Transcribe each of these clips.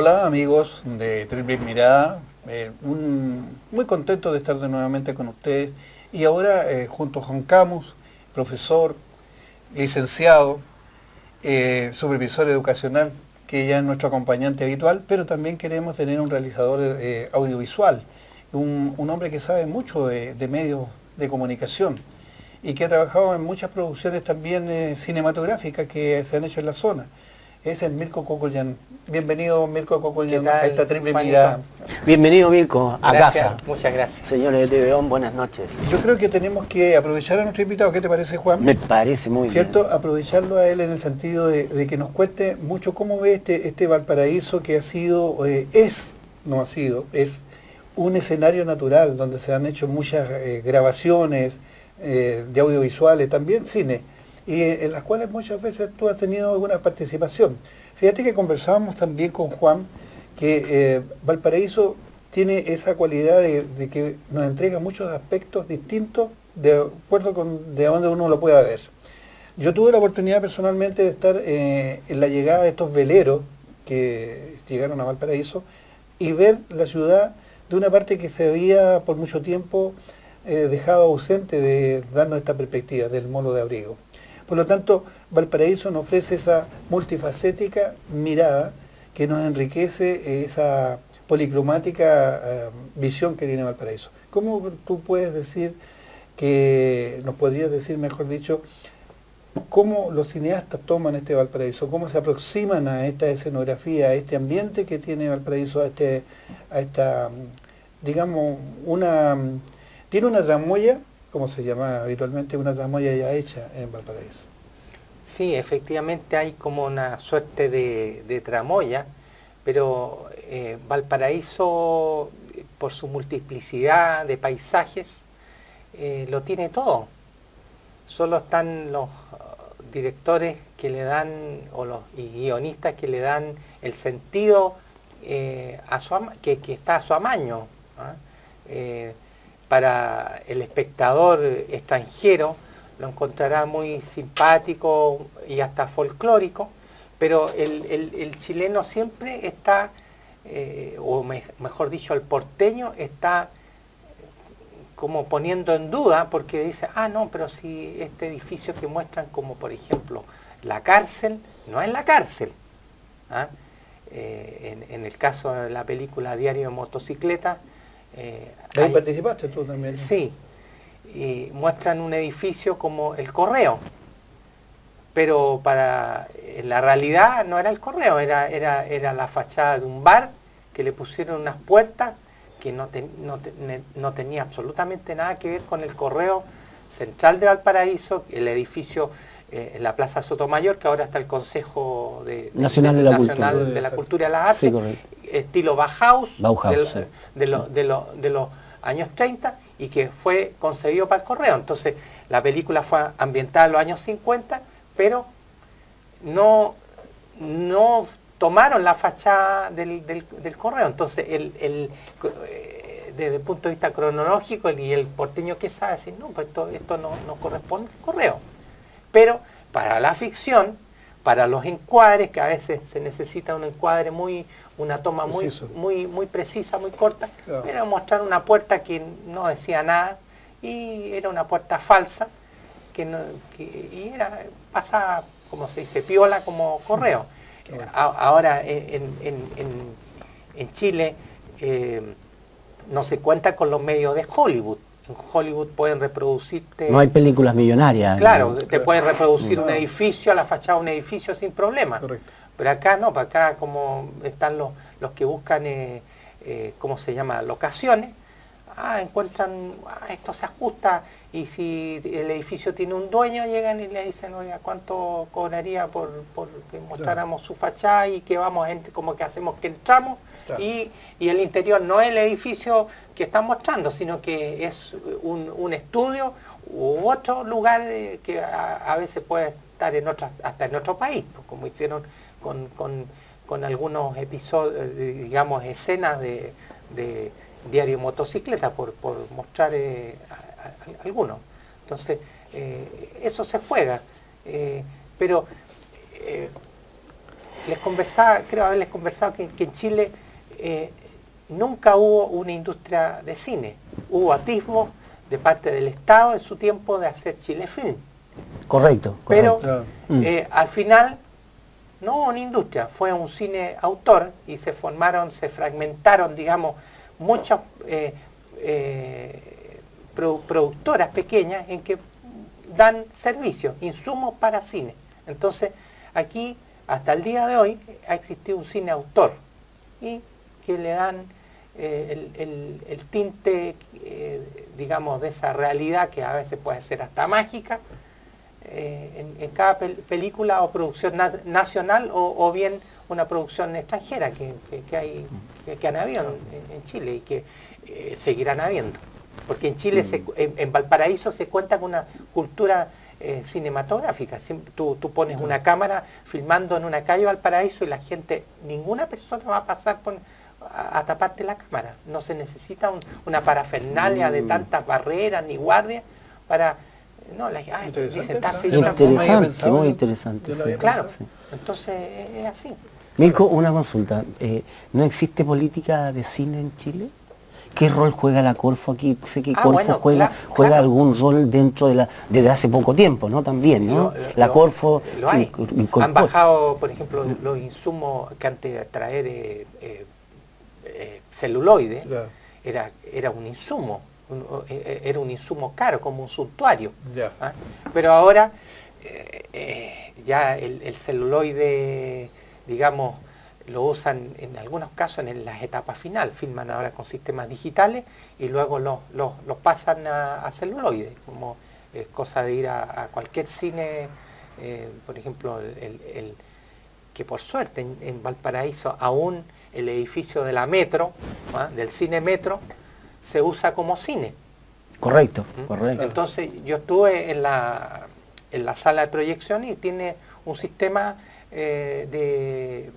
Hola amigos de Triple Mirada, muy contento de estar nuevamente con ustedes y ahora junto a Juan Camus, profesor, licenciado, supervisor educacional, que ya es nuestro acompañante habitual, pero también queremos tener un realizador audiovisual, un hombre que sabe mucho de medios de comunicación y que ha trabajado en muchas producciones también cinematográficas que se han hecho en la zona. Es el Mirko Cocoyan. Bienvenido, Mirko Cocoyan, a esta Triple Mirada. Bienvenido, Mirko, a casa. Muchas gracias. Señores de TVON, buenas noches. Yo creo que tenemos que aprovechar a nuestro invitado. ¿Qué te parece, Juan? Me parece muy ¿Cierto? bien. Aprovecharlo a él en el sentido de que nos cuente mucho cómo ve este Valparaíso que ha sido, es un escenario natural donde se han hecho muchas grabaciones de audiovisuales, también cine, y en las cuales muchas veces tú has tenido alguna participación. Fíjate que conversábamos también con Juan que Valparaíso tiene esa cualidad de que nos entrega muchos aspectos distintos de acuerdo con de dónde uno lo pueda ver. Yo tuve la oportunidad personalmente de estar en la llegada de estos veleros que llegaron a Valparaíso y ver la ciudad de una parte que se había por mucho tiempo dejado ausente de darnos esta perspectiva del Molo de Abrigo. Por lo tanto, Valparaíso nos ofrece esa multifacética mirada que nos enriquece esa policromática visión que tiene Valparaíso. ¿Cómo tú puedes decir nos podrías decir, mejor dicho, cómo los cineastas toman este Valparaíso, cómo se aproximan a esta escenografía, a este ambiente que tiene Valparaíso, a esta, digamos, tiene una tramoya, como se llama habitualmente, una tramoya ya hecha en Valparaíso? Sí, efectivamente hay como una suerte de tramoya, pero Valparaíso, por su multiplicidad de paisajes, lo tiene todo. Solo están los directores que le dan, y guionistas que le dan el sentido que está a su amaño, ¿eh? Para el espectador extranjero lo encontrará muy simpático y hasta folclórico, pero el chileno siempre está, mejor dicho, el porteño está como poniendo en duda, porque dice, no, pero si este edificio que muestran como por ejemplo la cárcel, no es la cárcel. En el caso de la película Diario de Motocicleta, ahí participaste tú también, ¿no? Sí, y muestran un edificio como el Correo, pero en la realidad no era el Correo, era la fachada de un bar que le pusieron unas puertas que no tenía absolutamente nada que ver con el Correo Central de Valparaíso, el edificio en la Plaza Sotomayor, que ahora está el Consejo Nacional de la Cultura y las Artes, sí, estilo Bauhaus, sí. de los años 30, y que fue concebido para el Correo. Entonces, la película fue ambientada en los años 50, pero no tomaron la fachada del Correo. Entonces, desde el punto de vista cronológico, y el porteño que sabe decir, no, pues esto no corresponde al Correo. Pero para la ficción, para los encuadres, que a veces se necesita un encuadre una toma muy precisa, muy corta, claro, era mostrar una puerta que no decía nada, y era una puerta falsa, y pasaba, como se dice, piola como Correo. Ahora en Chile no se cuenta con los medios de Hollywood. En Hollywood pueden reproducirte... No hay películas millonarias. Claro, te pueden reproducir un edificio, a la fachada de un edificio sin problema. Correcto. Pero acá no, para acá como están los que buscan, ¿cómo se llama?, locaciones, encuentran, esto se ajusta, y si el edificio tiene un dueño, llegan y le dicen, oiga, ¿cuánto cobraría por que mostráramos su fachada y que vamos, como que hacemos que entramos? Claro. Y el interior no es el edificio que están mostrando, sino que es un estudio u otro lugar que a veces puede estar hasta en otro país, pues, como hicieron con algunos episodios, digamos, escenas de Diario de Motocicleta, por mostrar algunos. Entonces, eso se juega. Pero les conversaba, creo haberles conversado que en Chile nunca hubo una industria de cine. Hubo atisbos de parte del Estado en su tiempo de hacer Chilefilm. Correcto. Pero correcto. al final no hubo una industria, fue un cine autor y se fragmentaron, digamos, muchas productoras pequeñas en que dan servicios, insumos para cine. Entonces, aquí, hasta el día de hoy, ha existido un cine autor y que le dan el tinte, digamos, de esa realidad que a veces puede ser hasta mágica, en cada película o producción nacional o bien una producción extranjera que han habido en Chile y que seguirán habiendo. Porque en Chile, en Valparaíso, se cuenta con una cultura cinematográfica. Tú pones una cámara filmando en una calle Valparaíso y la gente, ninguna persona va a pasar a taparte la cámara. No se necesita una parafernalia de tantas barreras ni guardias para... No, dicen, está interesante, muy interesante. Sí. Claro, sí. Entonces es así. Mirko, una consulta. ¿No existe política de cine en Chile? ¿Qué rol juega la Corfo aquí? Sé que Corfo juega algún rol dentro de desde hace poco tiempo, ¿no? También, ¿no? La Corfo han bajado, por ejemplo, los insumos que antes de traer celuloide, era un insumo. Era un insumo caro, como un suntuario. ¿Ah? Pero ahora ya el celuloide, digamos, lo usan en algunos casos en las etapas final, filman ahora con sistemas digitales y luego los pasan a celuloide, como es cosa de ir a cualquier cine, por ejemplo, que por suerte en Valparaíso aún el edificio de la Metro, del cine Metro, se usa como cine. Correcto, correcto. Entonces yo estuve en la sala de proyección y tiene un sistema que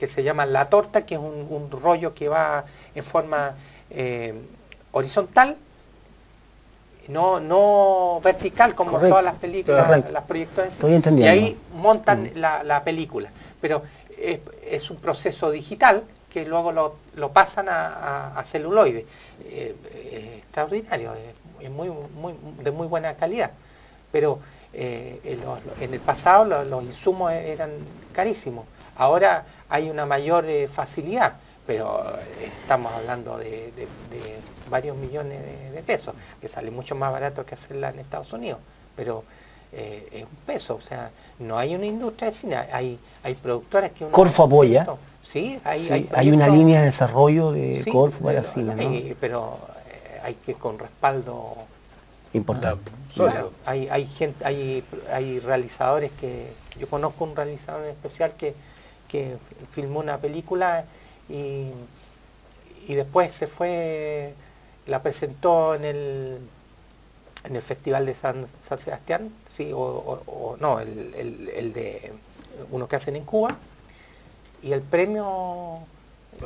se llama La Torta, que es un rollo que va en forma horizontal, no vertical como todas las películas, las proyecciones. Estoy entendiendo. Y ahí montan la película. Pero es un proceso digital que luego lo pasan a celuloide. Extraordinario, es de muy buena calidad. Pero en el pasado los insumos eran carísimos. Ahora hay una mayor facilidad, pero estamos hablando de varios millones de pesos, que sale mucho más barato que hacerla en Estados Unidos. Pero es un peso, o sea, no hay una industria de cine, hay productores que... ¿Corfo apoya? Sí, hay una línea de desarrollo de Corfo para cine, ¿no? Pero hay que con respaldo importante. Claro, hay realizadores que... Yo conozco un realizador en especial que filmó una película y después se fue, la presentó en el Festival de San Sebastián, sí, o no, el de uno que hacen en Cuba, y el premio,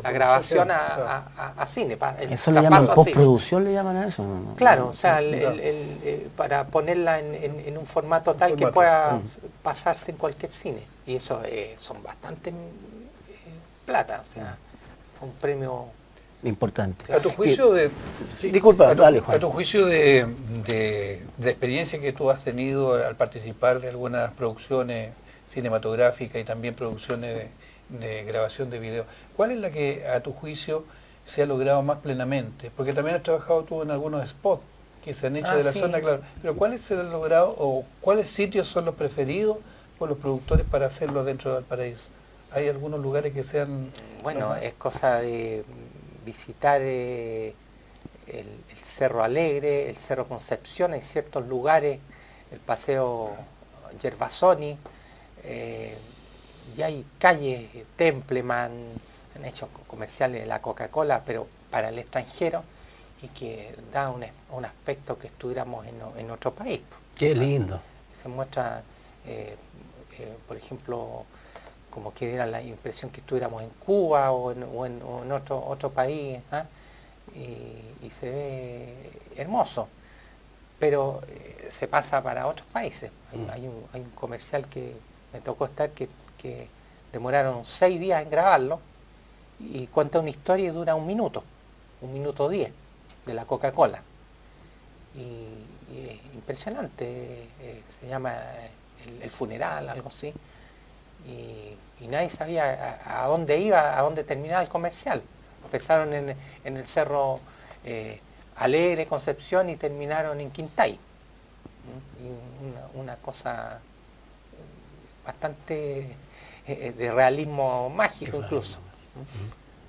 la grabación a cine. ¿Eso le llaman postproducción, le llaman a eso? Claro, o sea, para ponerla en un formato tal que pueda pasarse en cualquier cine. Y eso son bastante plata, o sea, un premio importante. A tu juicio disculpa, dale, Juan. A tu juicio de experiencia que tú has tenido al participar de algunas producciones cinematográficas y también producciones de grabación de video, ¿cuál es la que a tu juicio se ha logrado más plenamente? Porque también has trabajado tú en algunos spots que se han hecho de la zona, claro. Pero ¿cuáles se han logrado o cuáles sitios son los preferidos por los productores para hacerlo dentro de Valparaíso? ¿Hay algunos lugares que sean...? Bueno, es cosa de visitar el Cerro Alegre, el Cerro Concepción, hay ciertos lugares, el Paseo Yerbasoni, y hay calles, Templeman, han hecho comerciales de la Coca-Cola, pero para el extranjero, y que da un aspecto que estuviéramos en otro país. Qué lindo. Se muestra, por ejemplo, como que diera la impresión que estuviéramos en Cuba o en otro país, y se ve hermoso, pero se pasa para otros países. Hay un comercial que me tocó estar que demoraron 6 días en grabarlo, y cuenta una historia y dura 1 minuto 10, de la Coca-Cola. Y es impresionante, se llama el funeral, algo así, y nadie sabía a dónde iba, a dónde terminaba el comercial. Empezaron en el Cerro Alegre, Concepción, y terminaron en Quintay. Y una cosa bastante de realismo mágico incluso.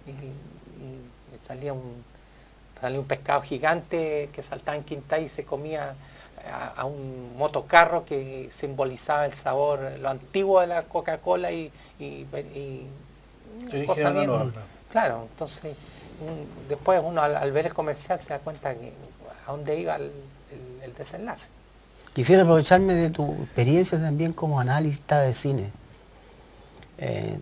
Y salía un pescado gigante que saltaba en Quintay y se comía a un motocarro que simbolizaba el sabor, lo antiguo de la Coca-Cola y cosa bien. Claro, entonces después uno al ver el comercial se da cuenta que a dónde iba el desenlace. Quisiera aprovecharme de tu experiencia también como analista de cine.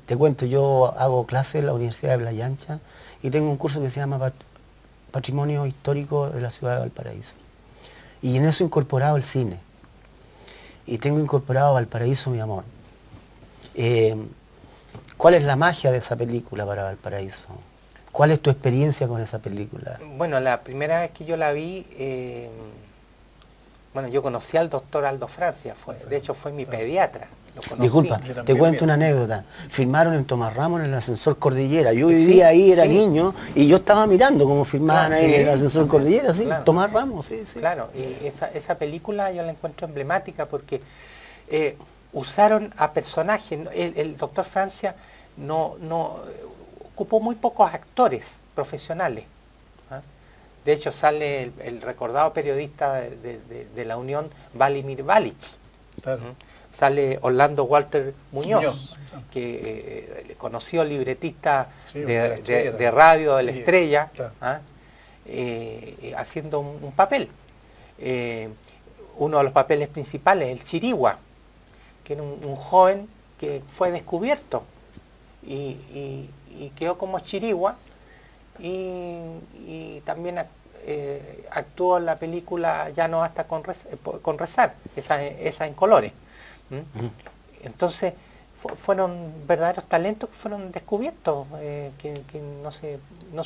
Te cuento, yo hago clases en la Universidad de Playa Ancha y tengo un curso que se llama Patrimonio Histórico de la Ciudad de Valparaíso. Y en eso he incorporado el cine. Y tengo incorporado Valparaíso, mi amor. ¿Cuál es la magia de esa película para Valparaíso? ¿Cuál es tu experiencia con esa película? Bueno, la primera vez que yo la vi, bueno, yo conocí al doctor Aldo Francia, de hecho fue mi pediatra. Disculpa, te cuento una anécdota. Filmaron en Tomás Ramos en el ascensor Cordillera. Yo vivía ahí, era niño, y yo estaba mirando cómo filmaban ahí en el ascensor Cordillera, sí, claro. Tomás Ramos, sí. Claro, y esa película yo la encuentro emblemática porque usaron a personajes. El doctor Francia no ocupó muy pocos actores profesionales. De hecho sale el recordado periodista de la Unión, Valimir Valic. Claro. Sale Orlando Walter Muñoz, que conoció libretista de radio de La Estrella, claro. Haciendo un papel. Uno de los papeles principales, el Chirigua, que era un joven que fue descubierto y quedó como Chirigua, y también actuó en la película Ya no basta con rezar, esa en colores. Entonces fueron verdaderos talentos que fueron descubiertos, que no se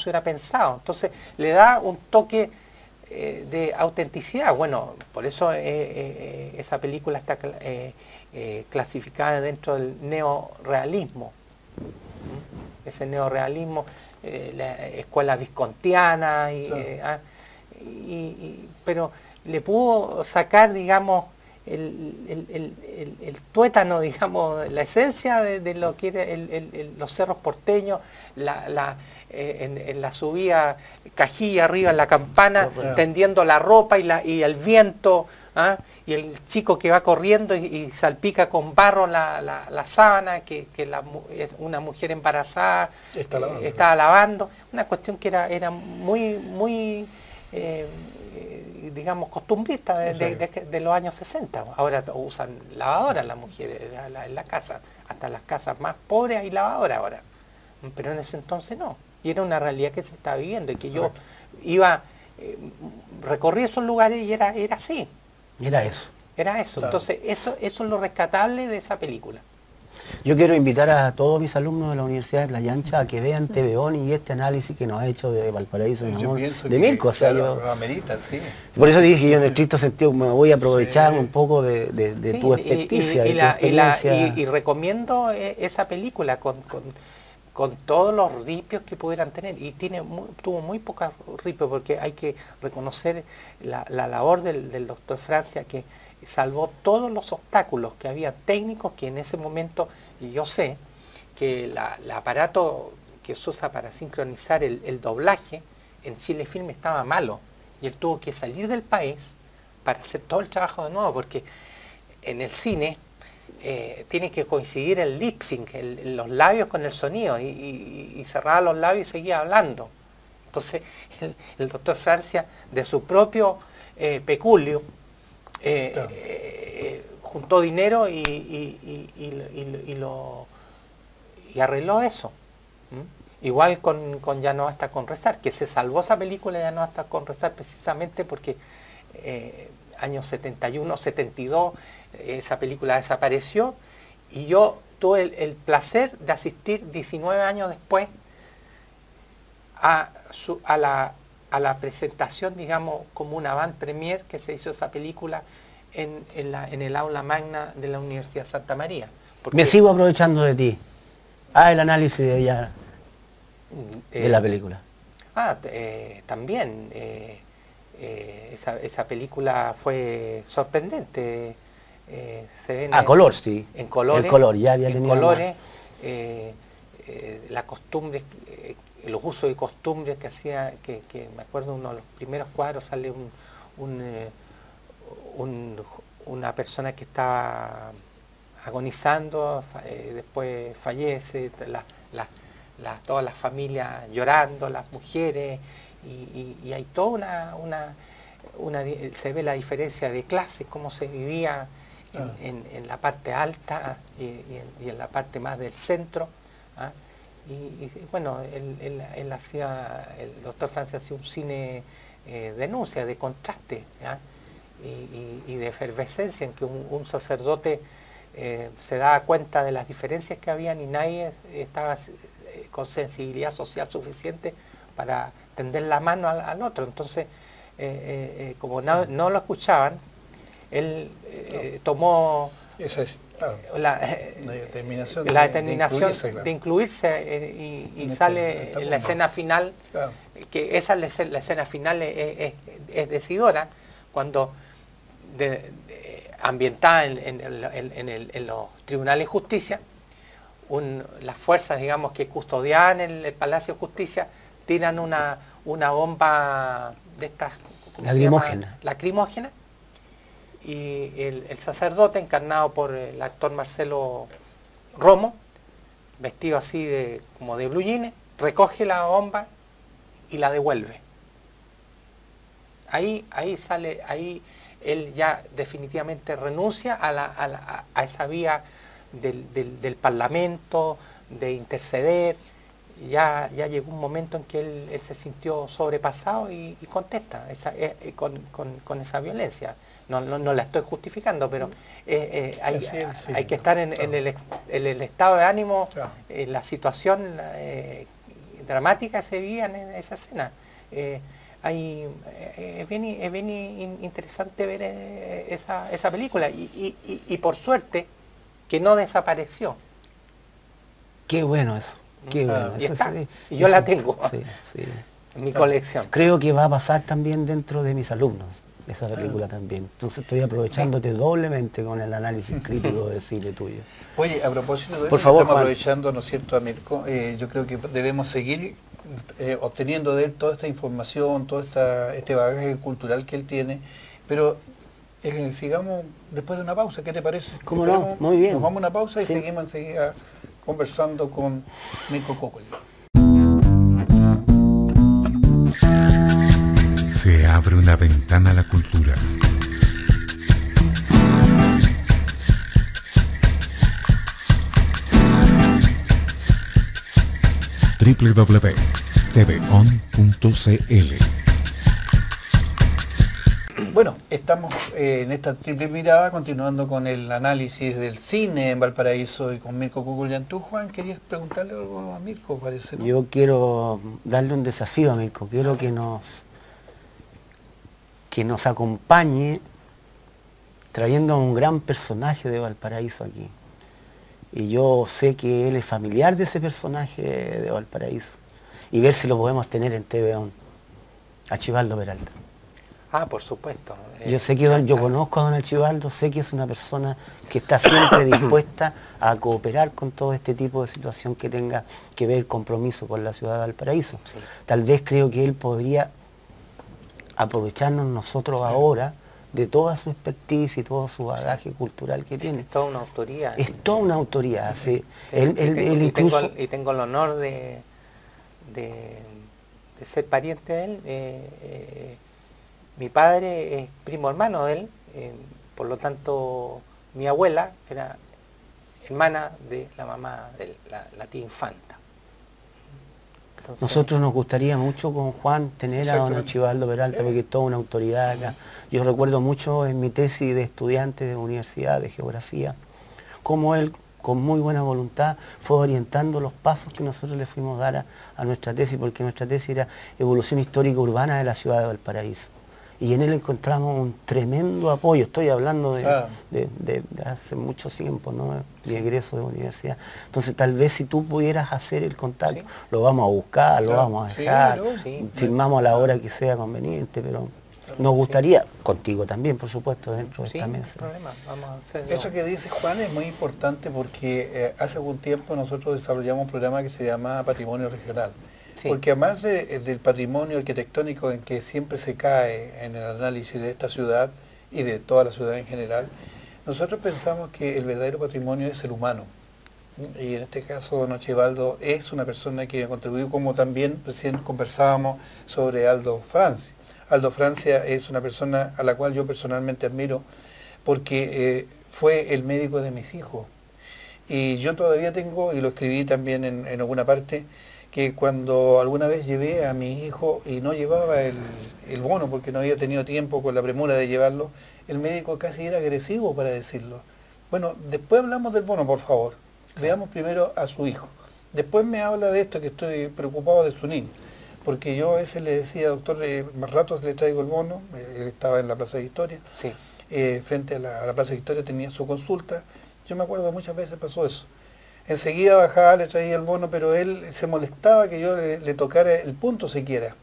hubiera pensado. Entonces le da un toque de autenticidad. Bueno, por eso esa película está clasificada dentro del neorrealismo. Ese neorrealismo, la escuela viscontiana, claro. Pero le pudo sacar, digamos, el tuétano, digamos, la esencia de lo que era los cerros porteños, en la subida Cajilla arriba en la campana, tendiendo la ropa y el viento, y el chico que va corriendo y salpica con barro la sábana que una mujer embarazada estaba lavando, una cuestión que era muy digamos, costumbrista de los años 60. Ahora usan lavadoras las mujeres en la casa, hasta las casas más pobres hay lavadoras ahora, pero en ese entonces no, y era una realidad que se estaba viviendo, y que yo recorrí esos lugares y era así. Era eso. Claro. Entonces eso es lo rescatable de esa película. Yo quiero invitar a todos mis alumnos de la Universidad de Playa Ancha a que vean TVON y este análisis que nos ha hecho de Valparaíso, de Mirko. O sea, amerita, sí. Por eso dije yo en estricto sentido me voy a aprovechar un poco de tu experticia, y recomiendo esa película con todos los ripios que pudieran tener, y tuvo muy pocos ripios, porque hay que reconocer la labor del doctor Francia, que salvó todos los obstáculos que había técnicos, que en ese momento, y yo sé que el aparato que se usa para sincronizar el doblaje en Chile Film estaba malo, y él tuvo que salir del país para hacer todo el trabajo de nuevo, porque en el cine tiene que coincidir el lip sync, los labios con el sonido, y cerraba los labios y seguía hablando. Entonces el doctor Francia, de su propio peculio, juntó dinero y arregló eso. Igual con Ya no basta con rezar, que se salvó esa película Ya no basta con rezar precisamente porque años 71, 72, esa película desapareció, y yo tuve el placer de asistir 19 años después a la presentación, digamos, como una avant premiere que se hizo esa película en el aula magna de la Universidad de Santa María. Me sigo aprovechando de ti. El análisis de ella, de la película. También. Esa película fue sorprendente. Se ven color, sí. En colores. El color, ya en tenía colores. La costumbre, los usos y costumbres que hacía, que me acuerdo uno de los primeros cuadros sale una persona que estaba agonizando, después fallece, toda la familia llorando, las mujeres, y hay toda se ve la diferencia de clases, cómo se vivía en la parte alta y en la parte más del centro. Y bueno, el doctor Francia hacía un cine denuncia, de contraste, y de efervescencia, en que un sacerdote se daba cuenta de las diferencias que habían y nadie estaba con sensibilidad social suficiente para tender la mano al otro. Entonces, como no lo escuchaban, él tomó la determinación de incluirse, y sale en la escena final, que esa la escena final es decidora, cuando ambientada en los tribunales de justicia, las fuerzas, digamos, que custodiaban el Palacio de Justicia tiran una bomba de estas lacrimógena, y el sacerdote, encarnado por el actor Marcelo Romo, vestido así como de blue jeans, recoge la bomba y la devuelve. Ahí él ya definitivamente renuncia a esa vía del Parlamento, de interceder. Ya llegó un momento en que él se sintió sobrepasado y contesta con esa violencia. No la estoy justificando, pero hay que estar en el estado de ánimo, en la situación dramática que se vivía en esa escena. Es bien interesante ver esa película, y por suerte que no desapareció. Qué bueno eso. Qué bueno. Y yo la tengo en mi colección. Creo que va a pasar también dentro de mis alumnos esa película también. Entonces estoy aprovechándote doblemente con el análisis crítico de cine tuyo. Oye, a propósito de por eso, favor, estamos Juan, aprovechando, ¿no es cierto, Mirko? Yo creo que debemos seguir obteniendo de él toda esta información, todo este bagaje cultural que él tiene, pero sigamos después de una pausa, ¿qué te parece? ¿Cómo no? Muy bien. Nos vamos a una pausa y seguimos enseguida conversando con Mirko Kokol. Se abre una ventana a la cultura. www.tvon.cl. Bueno, estamos en esta triple mirada, continuando con el análisis del cine en Valparaíso y con Mirko Kokol. ¿Tú, Juan, querías preguntarle algo a Mirko, parece, ¿no? Yo quiero darle un desafío a Mirko, quiero que nos acompañe trayendo a un gran personaje de Valparaíso aquí. Y yo sé que él es familiar de ese personaje de Valparaíso, y ver si lo podemos tener en TVON, Archibaldo Peralta. Por supuesto. Yo sé que yo conozco a don Archibaldo, sé que es una persona que está siempre dispuesta a cooperar con todo este tipo de situación que tenga que ver compromiso con la ciudad de Valparaíso. Sí. Tal vez creo que él podría aprovecharnos nosotros ahora de toda su expertise y todo su bagaje cultural que tiene. Es toda una autoría. Es toda una autoridad. Sí. Y tengo el honor de ser pariente de él. Mi padre es primo hermano de él, por lo tanto mi abuela era hermana de la mamá de la tía infanta. Entonces, nosotros nos gustaría mucho con Juan tener a don Archibaldo Peralta, porque es toda una autoridad acá. Yo recuerdo mucho en mi tesis de estudiante de universidad de geografía, cómo él con muy buena voluntad, fue orientando los pasos que nosotros le fuimos a dar a nuestra tesis, porque nuestra tesis era Evolución Histórica Urbana de la Ciudad de Valparaíso. Y en él encontramos un tremendo apoyo, estoy hablando de hace mucho tiempo, ¿no? Mi egreso de universidad. Entonces tal vez si tú pudieras hacer el contacto, sí, lo vamos a buscar, lo vamos a dejar, firmamos a la hora que sea conveniente, pero nos gustaría, contigo también, por supuesto, dentro de esta mesa. Problema. Vamos a hacerlo. Eso que dice Juan es muy importante porque hace algún tiempo nosotros desarrollamos un programa que se llama Patrimonio Regional. Sí. Porque además del patrimonio arquitectónico en que siempre se cae en el análisis de esta ciudad y de toda la ciudad en general, nosotros pensamos que el verdadero patrimonio es el humano. Y en este caso, don Archibaldo es una persona que ha contribuido, como también recién conversábamos sobre Aldo Francia. Aldo Francia es una persona a la cual yo personalmente admiro porque fue el médico de mis hijos. Y yo todavía tengo, y lo escribí también en alguna parte, que cuando alguna vez llevé a mi hijo y no llevaba el bono porque no había tenido tiempo con la premura de llevarlo, el médico casi era agresivo para decirlo. Bueno, después hablamos del bono, por favor. Veamos primero a su hijo. Después me habla de esto, que estoy preocupado de su niño. Porque yo a veces le decía, doctor, más ratos le traigo el bono, él estaba en la Plaza de Victoria, sí, frente a la Plaza de Victoria tenía su consulta. Yo me acuerdo muchas veces pasó eso. Enseguida bajaba, le traía el bono, pero él se molestaba que yo le tocara el punto siquiera.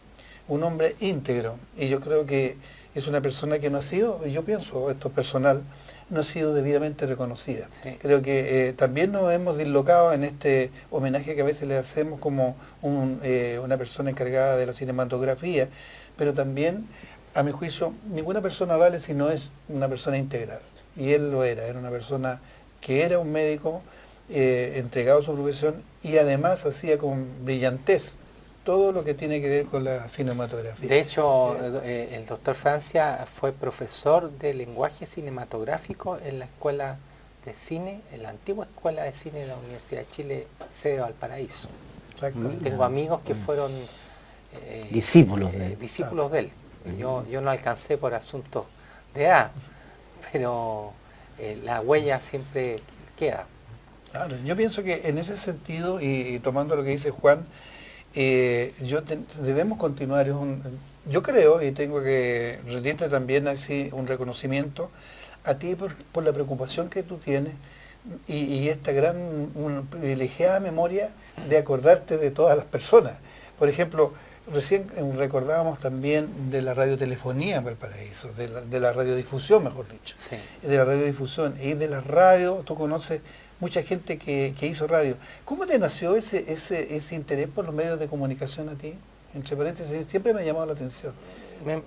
Un hombre íntegro. Y yo creo que es una persona que no ha sido, y yo pienso, esto es personal, no ha sido debidamente reconocida. Sí. Creo que también nos hemos dislocado en este homenaje que a veces le hacemos como una persona encargada de la cinematografía, pero también, a mi juicio, ninguna persona vale si no es una persona integral. Y él lo era una persona que era un médico, entregado a su profesión y además hacía con brillantez todo lo que tiene que ver con la cinematografía. De hecho, el doctor Francia fue profesor de lenguaje cinematográfico en la Escuela de Cine, en la antigua Escuela de Cine de la Universidad de Chile, sede de Valparaíso. Tengo amigos que fueron discípulos de él. Yo no alcancé por asuntos de edad, pero la huella siempre queda. Claro, yo pienso que en ese sentido, y tomando lo que dice Juan, debemos continuar. Yo creo, y tengo que rendirte también así un reconocimiento a ti por la preocupación que tú tienes y esta privilegiada memoria de acordarte de todas las personas. Por ejemplo, recién recordábamos también de la radiotelefonía en Valparaíso, de la radiodifusión, mejor dicho, sí, de la radiodifusión y de la radio. Tú conoces mucha gente que hizo radio. ¿Cómo te nació ese interés por los medios de comunicación a ti? Entre paréntesis, siempre me ha llamado la atención.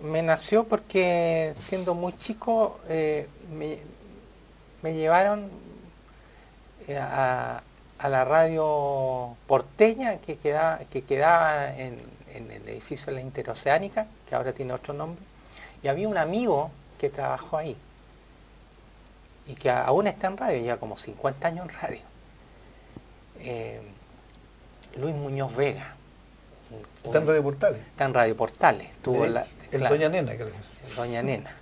Me nació porque siendo muy chico me llevaron a la radio porteña que quedaba en el edificio de la Interoceánica, que ahora tiene otro nombre, y había un amigo que trabajó ahí y que aún está en radio, ya como 50 años en radio. Luis Muñoz Vega. ¿Está en Radio Portales? Está en Radio Portales. El Doña Nena, que le dice. El Doña Nena.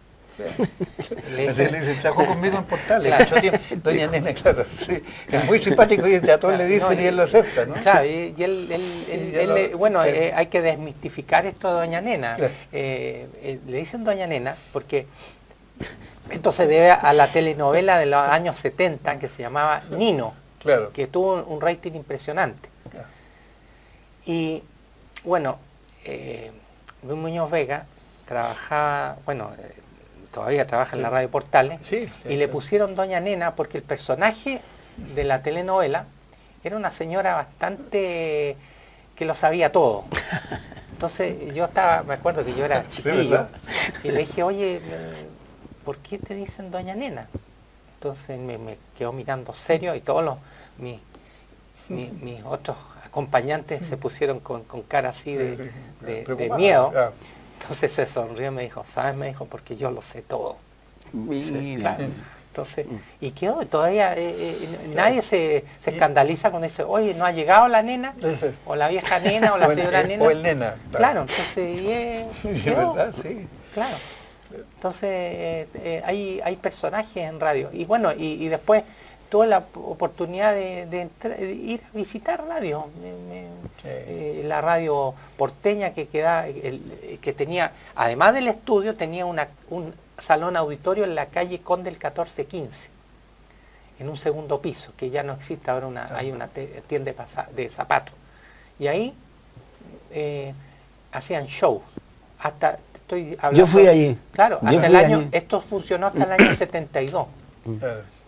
Le dice, trabajó conmigo en Portales, claro. Mucho tiempo. Doña Nena, claro, sí. Es muy simpático y a todos le dicen y él lo acepta, ¿no? Claro, y él hay que desmistificar esto de Doña Nena. Claro. Le dicen Doña Nena porque esto se debe a la telenovela de los años 70 que se llamaba Nino, claro, que tuvo un rating impresionante. Claro. Y bueno, Luis Muñoz Vega trabajaba, todavía trabaja en la Radio Portales, sí, y le pusieron Doña Nena porque el personaje de la telenovela era una señora bastante que lo sabía todo. Entonces me acuerdo que yo era chiquillo, sí, y le dije, oye, ¿por qué te dicen Doña Nena? Entonces me quedó mirando serio y todos mis otros acompañantes se pusieron con cara así de miedo. Claro. Entonces se sonrió y me dijo, ¿sabes? Me dijo, porque yo lo sé todo. Mira. Claro. Entonces, y quedó, todavía nadie se escandaliza cuando dice, oye, ¿no ha llegado la nena? O la vieja nena, o la señora nena. O el nena. Claro, entonces, quedó, verdad, sí. Claro. Entonces, hay personajes en radio. Y bueno, y después tuve la oportunidad de ir a visitar radio, la radio porteña que que tenía, además del estudio, tenía un salón auditorio en la calle Conde el 1415, en un segundo piso, que ya no existe, ahora hay una tienda de zapatos. Y ahí hacían show. Hasta estoy hablando, yo fui allí. Claro, hasta el año, esto funcionó hasta el año 72.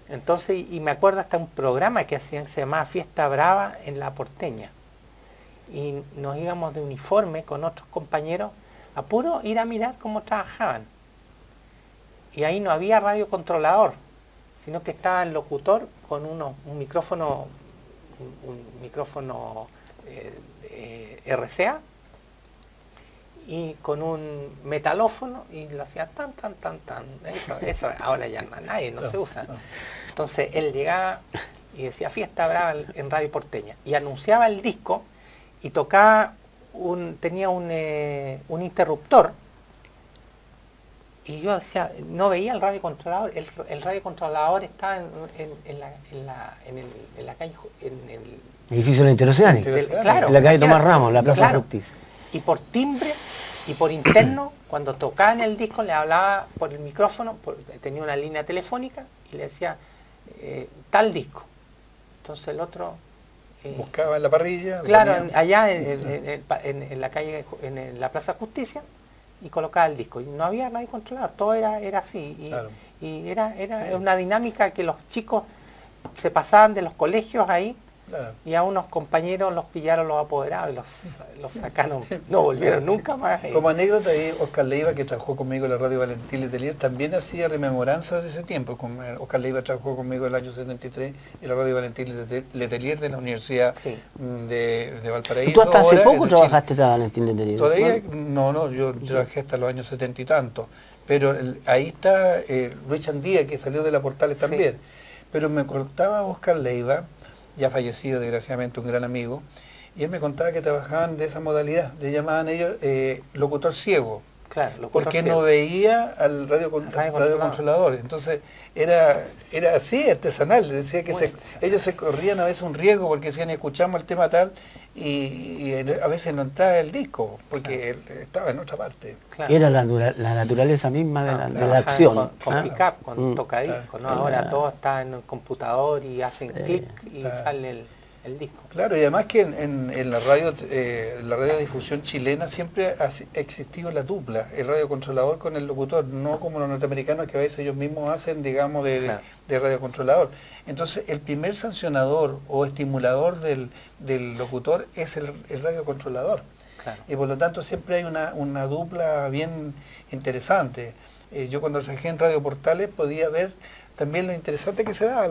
Entonces, y me acuerdo hasta un programa que hacían, se llamaba Fiesta Brava en la Porteña. Y nos íbamos de uniforme con otros compañeros a puro ir a mirar cómo trabajaban. Y ahí no había radiocontrolador, sino que estaba el locutor con un micrófono, RCA, y con un metalófono, y lo hacía tan. Eso ahora ya nadie, no se usa. Entonces él llegaba y decía Fiesta Brava en Radio Porteña, y anunciaba el disco, y tocaba, tenía un interruptor, y yo decía, no veía el radiocontrolador, el radiocontrolador estaba en la calle, en el edificio de la Interoceánica, claro, en la calle Tomás Ramos, la Plaza Justicia. Y por timbre y por interno, cuando tocaban el disco, le hablaba por el micrófono, tenía una línea telefónica, y le decía, tal disco. Entonces el otro... buscaba en la parrilla. Claro, allá en la calle, en la Plaza Justicia, y colocaba el disco. Y no había nadie controlado, todo era así. Y era una dinámica que los chicos se pasaban de los colegios ahí. Claro. Y a unos compañeros los pillaron los apoderados y los sacaron, no volvieron nunca más. Como anécdota, Oscar Leiva, que trabajó conmigo en la radio Valentín Letelier, también hacía rememoranzas de ese tiempo. Oscar Leiva trabajó conmigo en el año 73 en la radio Valentín Letelier de la Universidad de Valparaíso. ¿Y tú hasta hace poco trabajaste en Valentín Letelier? Todavía, no, yo trabajé hasta los años 70 y tantos. Pero ahí está Luis Chandía, que salió de la Portales también. Pero me contaba Oscar Leiva, ya fallecido desgraciadamente, un gran amigo, y él me contaba que trabajaban de esa modalidad, le llamaban ellos locutor ciego, porque no veía al radiocontrolador. Entonces era así, artesanal. Decía que ellos se corrían a veces un riesgo porque decían, escuchamos el tema tal, y a veces no entraba el disco, porque él estaba en otra parte. Era la naturaleza misma de la acción. Con pick-up, con tocadiscos, ¿no? Ahora todo está en el computador y hacen clic y sale el disco. Claro, y además que en la radiodifusión chilena siempre ha existido la dupla, el radiocontrolador con el locutor, no como los norteamericanos que a veces ellos mismos hacen, digamos, de radiocontrolador. Entonces, el primer sancionador o estimulador del locutor es el radiocontrolador. Claro. Y por lo tanto siempre hay una dupla bien interesante. Yo cuando trabajé en Radio Portales podía ver también lo interesante que se da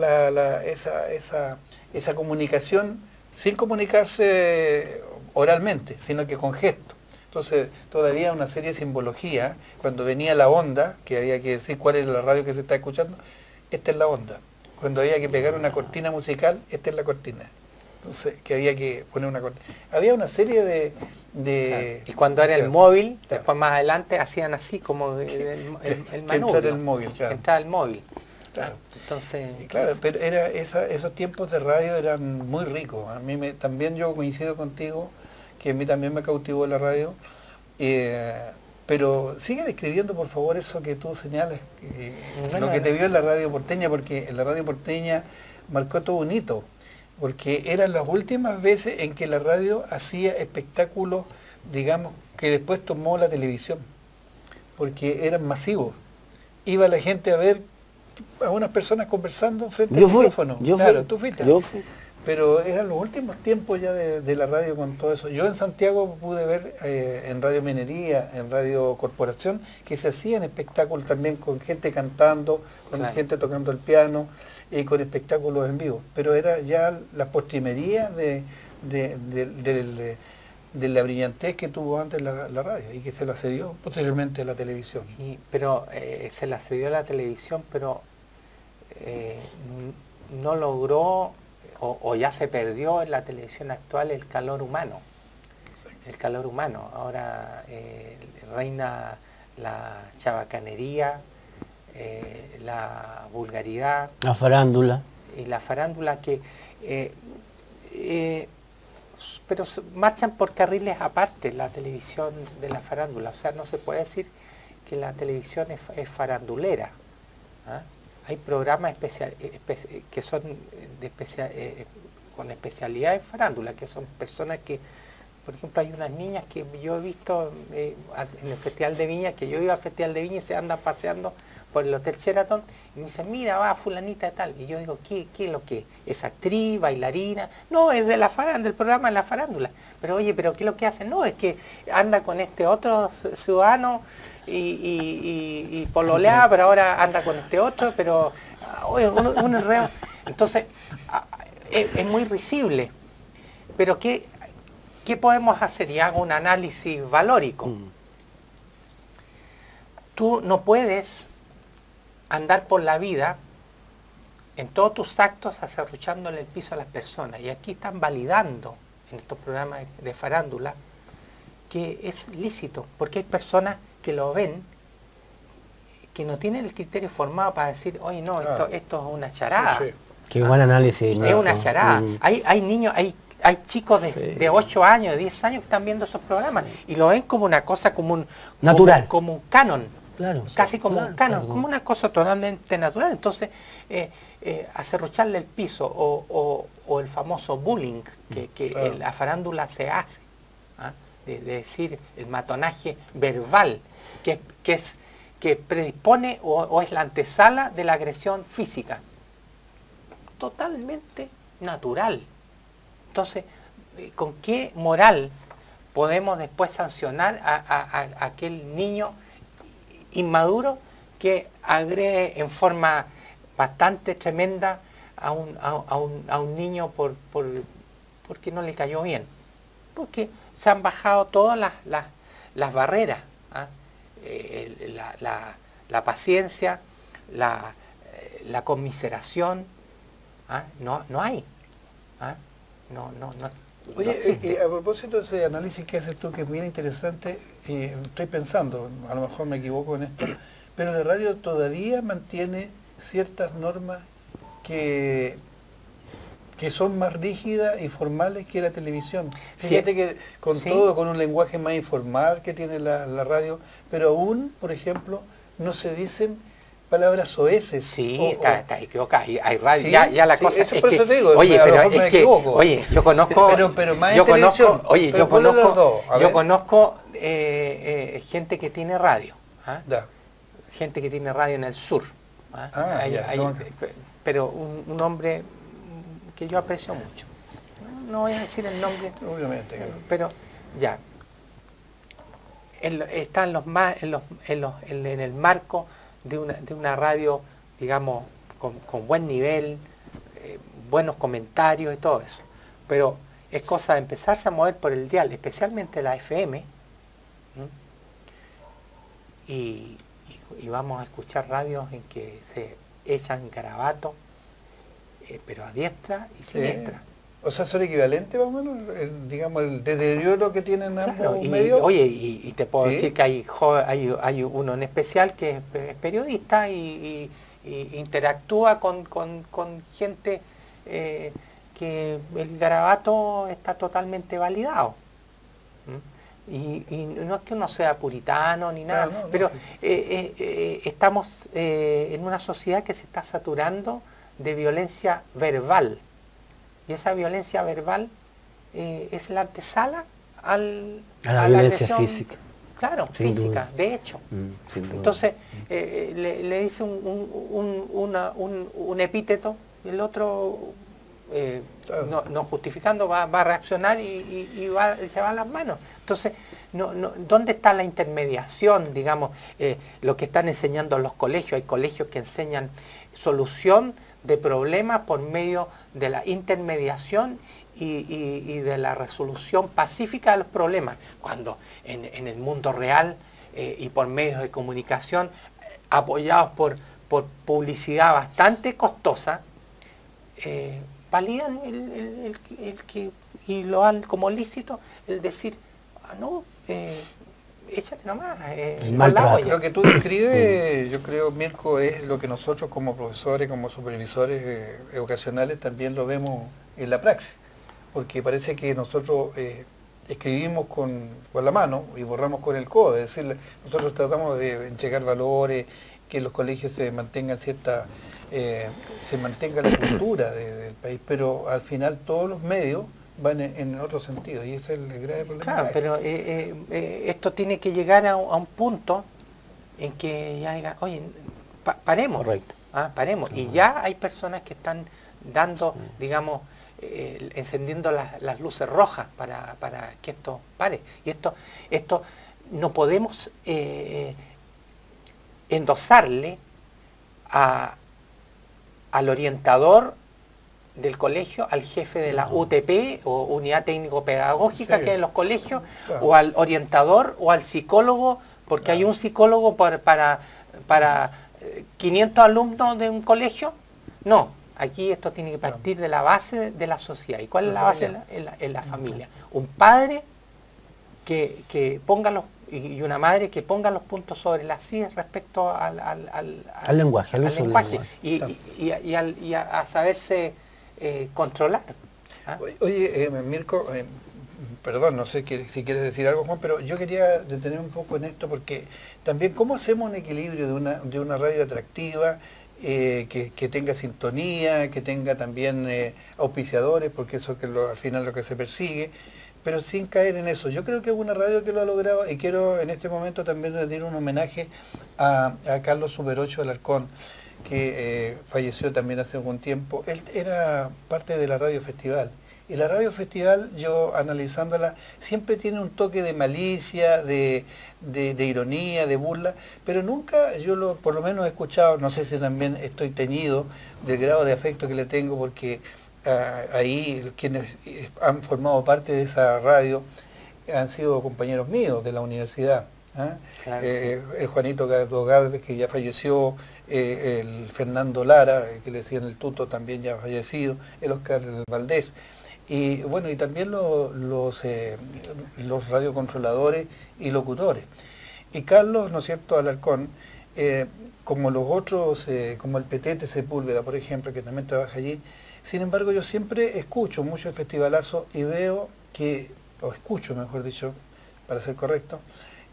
esa comunicación sin comunicarse oralmente, sino que con gestos. Entonces todavía una serie de simbología, cuando venía la onda, que había que decir cuál es la radio que se está escuchando, esta es la onda. Cuando había que pegar una cortina musical, esta es la cortina. Entonces, que había que poner una cortina. Había una serie de... Claro. Y cuando era el móvil, después más adelante hacían así como el manubrio. Entrar el móvil, claro. Entrar el móvil. Claro. Entonces, claro, pero esos tiempos de radio eran muy ricos. A mí también yo coincido contigo, que a mí también me cautivó la radio. Pero sigue describiendo, por favor, eso que tú señalas, lo que te vio en la radio porteña, porque en la radio porteña marcó todo un hito, porque eran las últimas veces en que la radio hacía espectáculos, digamos, que después tomó la televisión, porque eran masivos. Iba la gente a ver a unas personas conversando frente al micrófono. Tú fuiste. Yo fui. Pero eran los últimos tiempos ya de la radio con todo eso. Yo en Santiago pude ver en Radio Minería, en Radio Corporación, que se hacían espectáculos también con gente cantando, con gente tocando el piano y con espectáculos en vivo. Pero era ya la postrimería de la brillantez que tuvo antes la radio y que se la cedió posteriormente a la televisión. Pero se la cedió a la televisión, pero no logró... O ya se perdió en la televisión actual el calor humano. El calor humano. Ahora reina la chabacanería, la vulgaridad. La farándula. y la farándula que pero marchan por carriles aparte la televisión de la farándula. O sea, no se puede decir que la televisión es farandulera. ¿Ah? Hay programas que son con especialidad de farándula, que son personas que, por ejemplo, hay unas niñas que yo he visto en el Festival de Viña, que yo iba al Festival de Viña y se andan paseando por el Hotel Sheraton, y me dicen, mira, va fulanita de tal. Y yo digo, ¿qué es lo que es? ¿Actriz, bailarina? No, es de la farándula, del programa de la farándula. Pero oye, ¿pero qué es lo que hacen? No, es que anda con este otro ciudadano y pololeaba, pero ahora anda con este otro, pero oye, un enredo. Entonces, es muy risible. Pero ¿qué podemos hacer? Y hago un análisis valórico. Tú no puedes andar por la vida en todos tus actos acerruchándole el piso a las personas. Y aquí están validando en estos programas de farándula que es lícito, porque hay personas que lo ven, que no tienen el criterio formado para decir, oye, no, esto es una charada. Sí, sí. Qué buen análisis. Es una charada. Hay niños, hay chicos de 8 años, de 10 años que están viendo esos programas y lo ven como una cosa, como un... Natural. Como un canon. Claro, Casi como un canon, como una cosa totalmente natural. Entonces, acerrucharle el piso o el famoso bullying que en la farándula se hace, ¿ah? de decir el matonaje verbal, que predispone o es la antesala de la agresión física. Totalmente natural. Entonces, ¿con qué moral podemos después sancionar a aquel niño inmaduro que agrede en forma bastante tremenda a un niño porque no le cayó bien? Porque se han bajado todas las barreras, ¿ah? La paciencia, la conmiseración, ¿ah? No hay. ¿Ah? No Oye, a propósito de ese análisis que haces tú, que es bien interesante, estoy pensando, a lo mejor me equivoco en esto, pero la radio todavía mantiene ciertas normas que son más rígidas y formales que la televisión. Fíjate que con todo, con un lenguaje más informal que tiene la radio, pero aún, por ejemplo, no se dicen palabras soeces. Sí, está equivocada. Hay radio. ¿Sí? Ya la cosa eso es por que, eso te digo, oye, a lo pero mejor me es que, equivoco. oye, yo conozco, pero más yo en televisión. conozco, oye, pero ponle los dos, yo conozco gente que tiene radio, ¿ah? Ya. Gente que tiene radio en el sur, ¿ah? Pero un hombre que yo aprecio mucho. No voy a decir el nombre, Obviamente. pero ya. Está en el marco de una radio, digamos, con buen nivel, buenos comentarios y todo eso. Pero es cosa de empezarse a mover por el dial, especialmente la FM, y vamos a escuchar radios en que se echan garabatos, pero a diestra y siniestra. O sea, ¿son equivalentes más o menos? Digamos, el deterioro que tienen ambos Claro, medios. Oye, y te puedo ¿Sí? decir que hay uno en especial que es periodista y interactúa con gente que el garabato está totalmente validado. Y no es que uno sea puritano ni nada, No, pero estamos en una sociedad que se está saturando de violencia verbal. Y esa violencia verbal es la antesala a la violencia agresión, física. Claro, Sin física, duda. de hecho. Sin duda. Entonces, le dice un epíteto y el otro, Claro. no justificando, va a reaccionar y se va a las manos. Entonces, ¿dónde está la intermediación, digamos, lo que están enseñando los colegios? Hay colegios que enseñan solución de problemas por medio de la intermediación y de la resolución pacífica de los problemas, cuando en el mundo real y por medios de comunicación apoyados por publicidad bastante costosa, validan el que, y lo dan como lícito, el decir, no, échale nomás. Lo que tú describes, yo creo, Mirko, es lo que nosotros como profesores, como supervisores educacionales también lo vemos en la praxis, porque parece que nosotros escribimos con la mano y borramos con el codo, es decir, nosotros tratamos de entregar valores, que en los colegios se mantenga se mantenga la cultura del país, pero al final todos los medios van en otro sentido y ese es el grave problema. Claro, pero esto tiene que llegar a un punto en que ya diga, oye, paremos. Correcto. Paremos. Y ya hay personas que están dando, digamos, encendiendo las luces rojas para que esto pare. Y esto no podemos endosarle al orientador del colegio, al jefe de la UTP o Unidad Técnico-Pedagógica que hay en los colegios, claro, o al orientador o al psicólogo, porque claro, hay un psicólogo para 500 alumnos de un colegio. No, aquí esto tiene que partir de la base de la sociedad. ¿Y cuál es la base? En la familia. Un padre que ponga y una madre que ponga los puntos sobre las sillas respecto al lenguaje, al lenguaje. Y a saberse controlar. Oye, Mirko, perdón, no sé si quieres decir algo, Juan, pero yo quería detener un poco en esto porque también cómo hacemos un equilibrio de una radio atractiva, que tenga sintonía, que tenga también auspiciadores, porque eso es al final lo que se persigue, pero sin caer en eso. Yo creo que es una radio que lo ha logrado y quiero en este momento también rendir un homenaje a Carlos Superocho Alarcón, que falleció también hace algún tiempo. Él era parte de la Radio Festival. Y la Radio Festival, yo analizándola, siempre tiene un toque de malicia, de ironía, de burla, pero nunca yo por lo menos he escuchado, no sé si también estoy teñido del grado de afecto que le tengo, porque ahí quienes han formado parte de esa radio han sido compañeros míos de la universidad. Claro, sí. El Juanito Galvez, que ya falleció, el Fernando Lara, que le decían el Tuto, también ya fallecido, el Oscar Valdés, y bueno, y también los radiocontroladores y locutores. Y Carlos, ¿no es cierto?, Alarcón, como los otros, como el Petete Sepúlveda, por ejemplo, que también trabaja allí. Sin embargo, yo siempre escucho mucho el festivalazo y veo o escucho, mejor dicho, para ser correcto,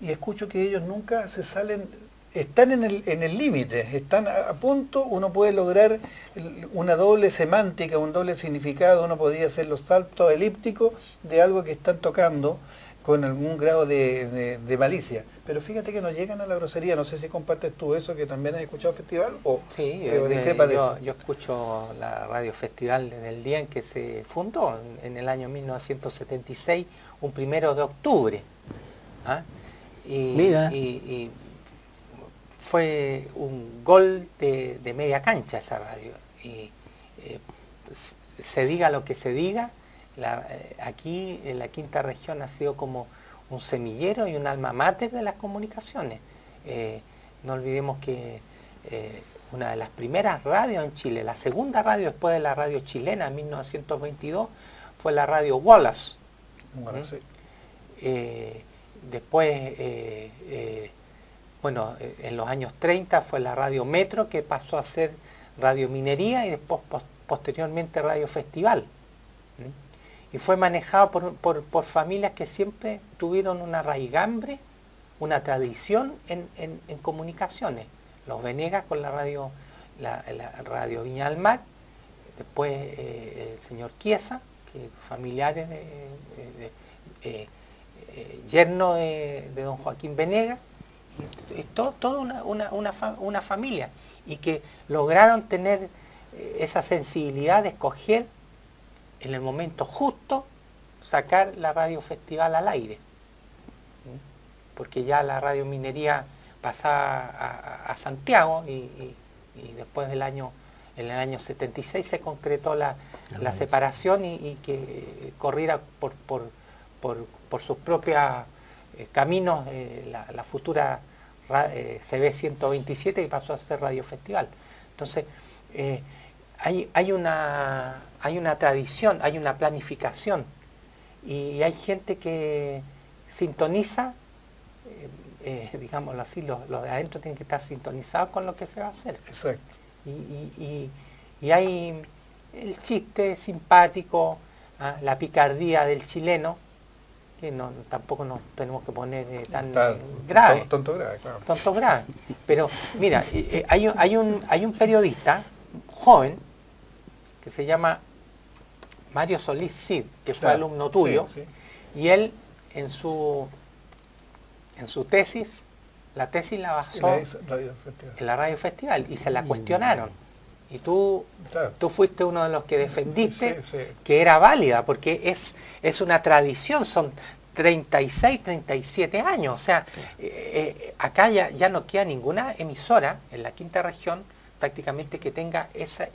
y escucho que ellos nunca se salen, están en el límite, están a punto, uno puede lograr una doble semántica, un doble significado, uno podría hacer los saltos elípticos de algo que están tocando con algún grado de malicia. Pero fíjate que no llegan a la grosería, no sé si compartes tú eso, que también has escuchado Festival, o sí, discrepas de eso. Yo escucho la Radio Festival desde el día en que se fundó, en el año 1976, un 1 de octubre. Y fue un gol de media cancha esa radio. Y se diga lo que se diga, aquí en la quinta región ha sido como un semillero y un alma mater de las comunicaciones. No olvidemos que una de las primeras radios en Chile, la segunda radio después de la radio chilena en 1922, fue la radio Wallace. Bueno, sí. Después, bueno, en los años 30 fue la radio Metro, que pasó a ser radio Minería y después posteriormente radio Festival. Y fue manejado por familias que siempre tuvieron una raigambre, una tradición en comunicaciones. Los Venegas con la radio Viña del Mar, después el señor Chiesa, que familiares yerno de don Joaquín Venegas, y toda una familia, y que lograron tener esa sensibilidad de escoger en el momento justo sacar la Radio Festival al aire, porque ya la Radio Minería pasaba a Santiago y después en el año 76 se concretó la separación y que corriera por sus propios caminos la futura CB 127, que pasó a ser Radio Festival. Entonces, hay una tradición, hay una planificación, y hay gente que sintoniza digámoslo así, los de adentro tienen que estar sintonizados con lo que se va a hacer. Exacto. Y hay el chiste simpático, la picardía del chileno, que tampoco nos tenemos que poner tan grave. Tonto grave, claro. Tonto grave. Pero mira, hay un periodista joven que se llama Mario Solís Cid, que fue alumno tuyo, sí. Y él en su tesis, la tesis la basó en la Radio Festival y se la cuestionaron. Y tú fuiste uno de los que defendiste que era válida, porque es una tradición, son 36, 37 años. O sea, acá ya no queda ninguna emisora en la quinta región prácticamente que tenga esa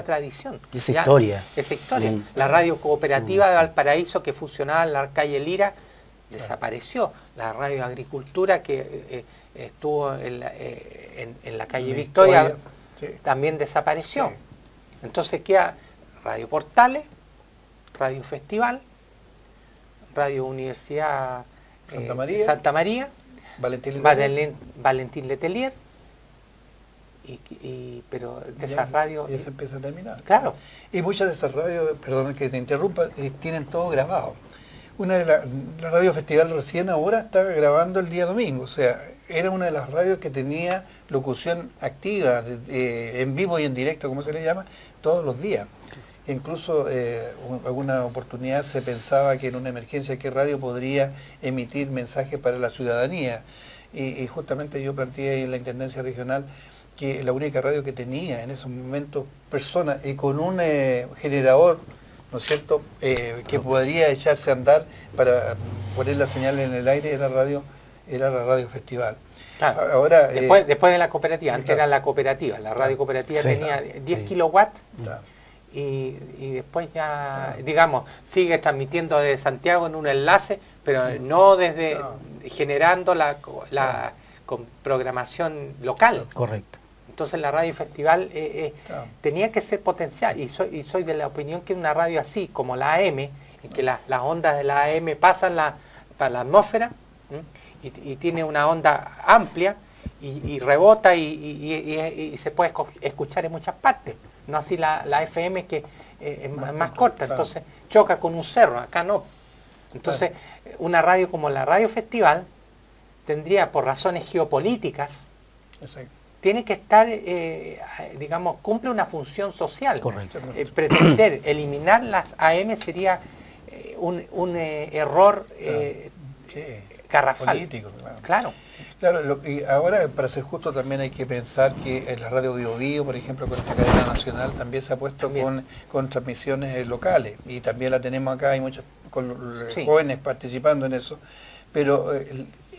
tradición. Esa historia. Esa historia. La radio cooperativa de Valparaíso que funcionaba en la calle Lira desapareció. La radio Agricultura que estuvo en la calle Victoria también desapareció. Entonces queda Radio Portales, Radio Festival, Radio Universidad Santa María, Valentín Letelier, pero de esas radios... Ya se empieza a terminar. Claro. Y muchas de esas radios, perdón que te interrumpa, tienen todo grabado. Una de la Radio Festival recién ahora está grabando el día domingo, o sea, era una de las radios que tenía locución activa, en vivo y en directo, como se le llama, todos los días. Incluso alguna oportunidad se pensaba que en una emergencia qué radio podría emitir mensajes para la ciudadanía. Y justamente yo planteé en la Intendencia Regional que la única radio que tenía en esos momentos personas y con un generador, ¿no es cierto?, que podría echarse a andar para poner la señal en el aire era la Radio Festival. Claro. Ahora, después de la cooperativa, antes era la cooperativa, la radio cooperativa tenía 10 kilowatts y después ya, digamos, sigue transmitiendo desde Santiago en un enlace, pero no desde generando con programación local. Correcto. Entonces la radio festival tenía que ser potencial y soy de la opinión que una radio así como la AM, en que las ondas de la AM pasan para la atmósfera y tiene una onda amplia y rebota y se puede escuchar en muchas partes, no así la FM que es más corta, entonces choca con un cerro, acá no. Entonces una radio como la Radio Festival tendría por razones geopolíticas, tiene que estar, digamos, cumple una función social. Correcto. Pretender eliminar las AM sería un error garrafal. Político, claro. Claro, y ahora, para ser justo, también hay que pensar que en la radio Bio Bio, por ejemplo, con esta cadena nacional, también se ha puesto con transmisiones locales, y también la tenemos acá, hay muchos jóvenes participando en eso, pero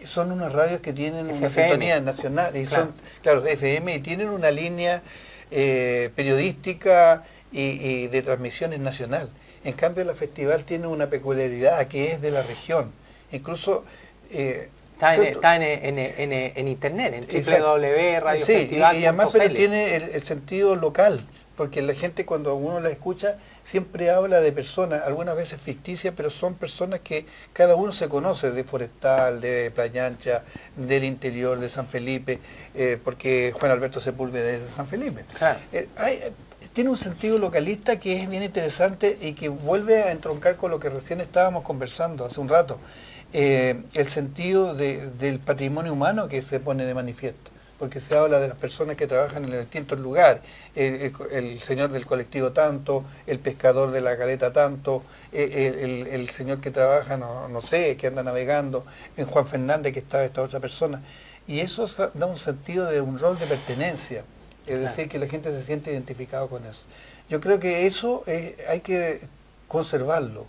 son unas radios que tienen una sintonía nacional, y son, claro, FM, y tienen una línea periodística y de transmisiones nacional. En cambio, la Festival tiene una peculiaridad que es de la región. Incluso... Está en internet, en www.radiofestival.cl. Y además pero tiene el sentido local, porque la gente cuando uno la escucha siempre habla de personas, algunas veces ficticias, pero son personas que cada uno se conoce, de Forestal, de Playa Ancha, del interior, de San Felipe, porque Juan Alberto Sepúlveda es de San Felipe. Claro. Tiene un sentido localista que es bien interesante y que vuelve a entroncar con lo que recién estábamos conversando hace un rato. El sentido del patrimonio humano que se pone de manifiesto, porque se habla de las personas que trabajan en distintos lugares, el señor del colectivo tanto, el pescador de la caleta tanto, el señor que trabaja, no sé, que anda navegando, en Juan Fernández que está esta otra persona, y eso da un sentido de un rol de pertenencia, es decir, que la gente se siente identificado con eso. Yo creo que eso hay que conservarlo.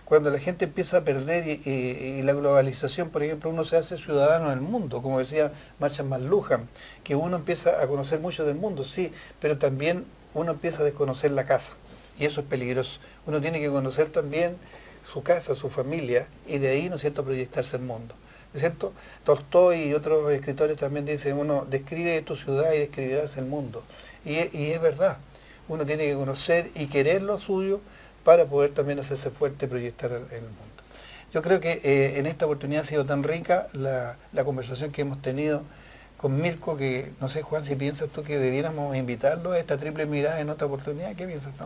Cuando la gente empieza a perder y la globalización, por ejemplo, uno se hace ciudadano del mundo, como decía Marshall McLuhan, que uno empieza a conocer mucho del mundo, sí, pero también uno empieza a desconocer la casa, y eso es peligroso. Uno tiene que conocer también su casa, su familia, y de ahí, ¿no es cierto?, proyectarse al mundo. ¿No es cierto? Tolstoy y otros escritores también dicen, uno describe tu ciudad y describirás el mundo. Y es verdad, uno tiene que conocer y querer lo suyo, para poder también hacerse fuerte y proyectar el mundo. Yo creo que en esta oportunidad ha sido tan rica la conversación que hemos tenido con Mirko, que no sé, Juan, si piensas tú que debiéramos invitarlo a esta triple mirada en otra oportunidad. ¿Qué piensas tú?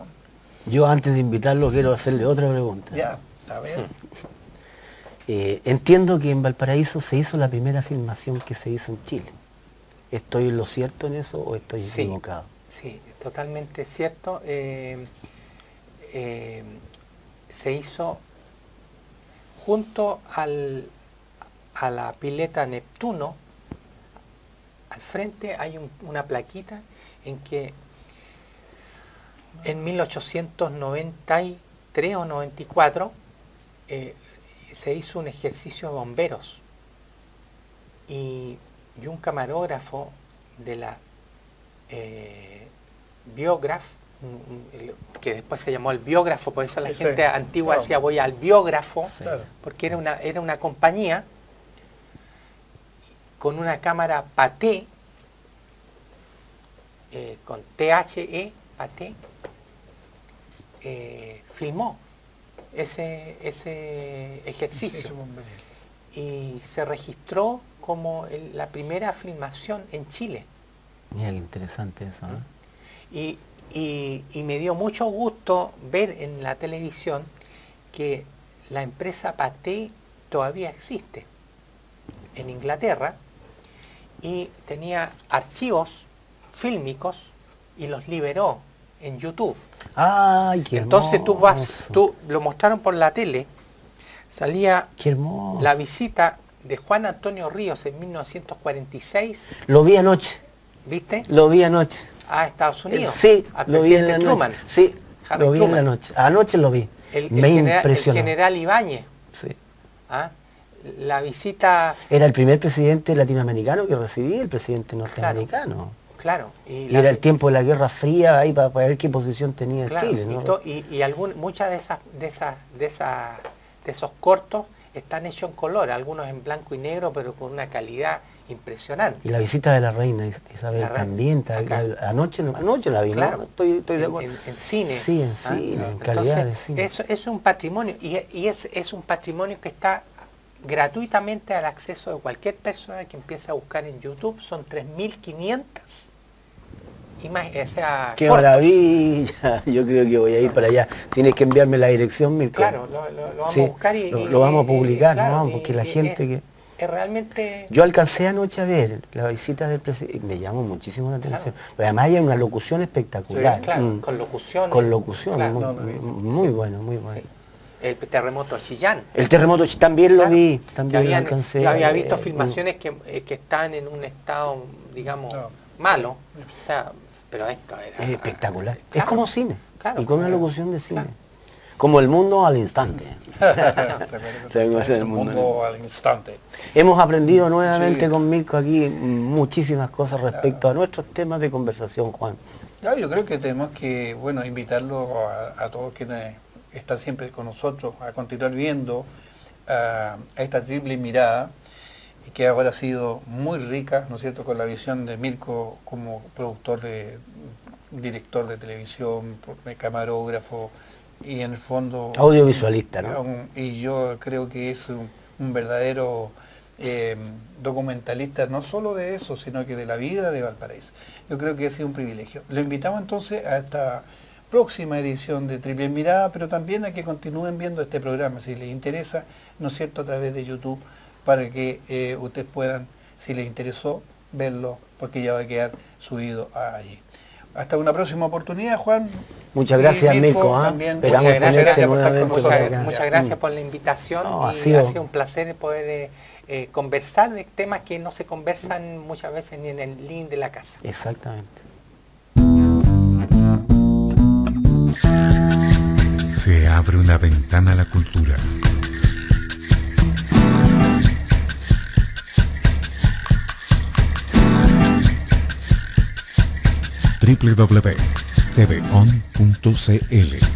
Yo antes de invitarlo quiero hacerle otra pregunta. Ya, a ver. Entiendo que en Valparaíso se hizo la primera filmación que se hizo en Chile. ¿Estoy en lo cierto en eso o estoy equivocado? Sí, totalmente cierto. Se hizo junto a la pileta Neptuno. Al frente hay una plaquita en que en 1893 o 94 se hizo un ejercicio de bomberos y un camarógrafo de la biógrafo, que después se llamó el biógrafo, por eso la gente antigua decía voy al biógrafo, porque era una compañía con una cámara Pathé, con THE, Pathé, filmó ese ejercicio y se registró como la primera filmación en Chile. Mira qué interesante eso, ¿no? Y me dio mucho gusto ver en la televisión que la empresa Pathé todavía existe en Inglaterra y tenía archivos fílmicos y los liberó en YouTube. ¡Ay, qué Entonces hermoso! tú lo mostraron por la tele, salía ¡Qué hermoso! la visita de Juan Antonio Ríos en 1946. Lo vi anoche. ¿Viste? Lo vi anoche. A Estados Unidos. Sí, al lo vi en la Truman. noche. Sí, Harry lo vi en Truman. la noche. Anoche lo vi. Me impresionó. El general Ibáñez. Sí. ¿Ah? La visita... Era el primer presidente latinoamericano que recibía el presidente norteamericano. Claro. Y era el tiempo de la Guerra Fría ahí para ver qué posición tenía Chile, ¿no? Muchas de esos cortos están hechos en color, algunos en blanco y negro, pero con una calidad impresionante. Y la visita de la reina Isabel también, anoche la vi, claro, ¿no? Estoy de acuerdo. En cine. Sí, en cine, en calidad de cine. Eso es un patrimonio, y es un patrimonio que está gratuitamente al acceso de cualquier persona que empiece a buscar en YouTube. Son 3.500 imágenes. ¡Qué maravilla! Yo creo que voy a ir para allá. Tienes que enviarme la dirección, Mirko. Claro, lo vamos a buscar y lo vamos a publicar, claro, ¿no? Porque la gente que... Es realmente... Yo alcancé anoche a ver la visita del presidente, me llamó muchísimo la atención. Pero además hay una locución espectacular. Sí, claro, con locución. Con locución, claro. muy bueno, muy bueno. Sí. El terremoto de Chillán. El terremoto también lo vi, también lo alcancé. Yo había visto filmaciones que están en un estado, digamos, malo. O sea, pero esto era... Es espectacular. Claro, es como cine. Claro, y con una locución de cine. Claro. Como el mundo al instante. El mundo al instante. Hemos aprendido nuevamente con Mirko aquí muchísimas cosas respecto a nuestros temas de conversación, Juan. Yo creo que tenemos que, invitarlo a todos quienes están siempre con nosotros a continuar viendo a esta triple mirada, que ahora ha sido muy rica, ¿no es cierto?, con la visión de Mirko como productor, director de televisión, camarógrafo, y en el fondo... audiovisualista, ¿no? Y yo creo que es un verdadero documentalista, no solo de eso, sino que de la vida de Valparaíso. Yo creo que ha sido un privilegio. Lo invitamos entonces a esta próxima edición de Triple Mirada, pero también a que continúen viendo este programa, si les interesa, ¿no es cierto?, a través de YouTube, para que ustedes puedan, si les interesó, verlo, porque ya va a quedar subido allí. Hasta una próxima oportunidad, Juan. Muchas gracias, Mirko. Muchas gracias por la invitación. Ha sido un placer poder conversar de temas que no se conversan muchas veces ni en el living de la casa. Exactamente. Se abre una ventana a la cultura. www.tvon.cl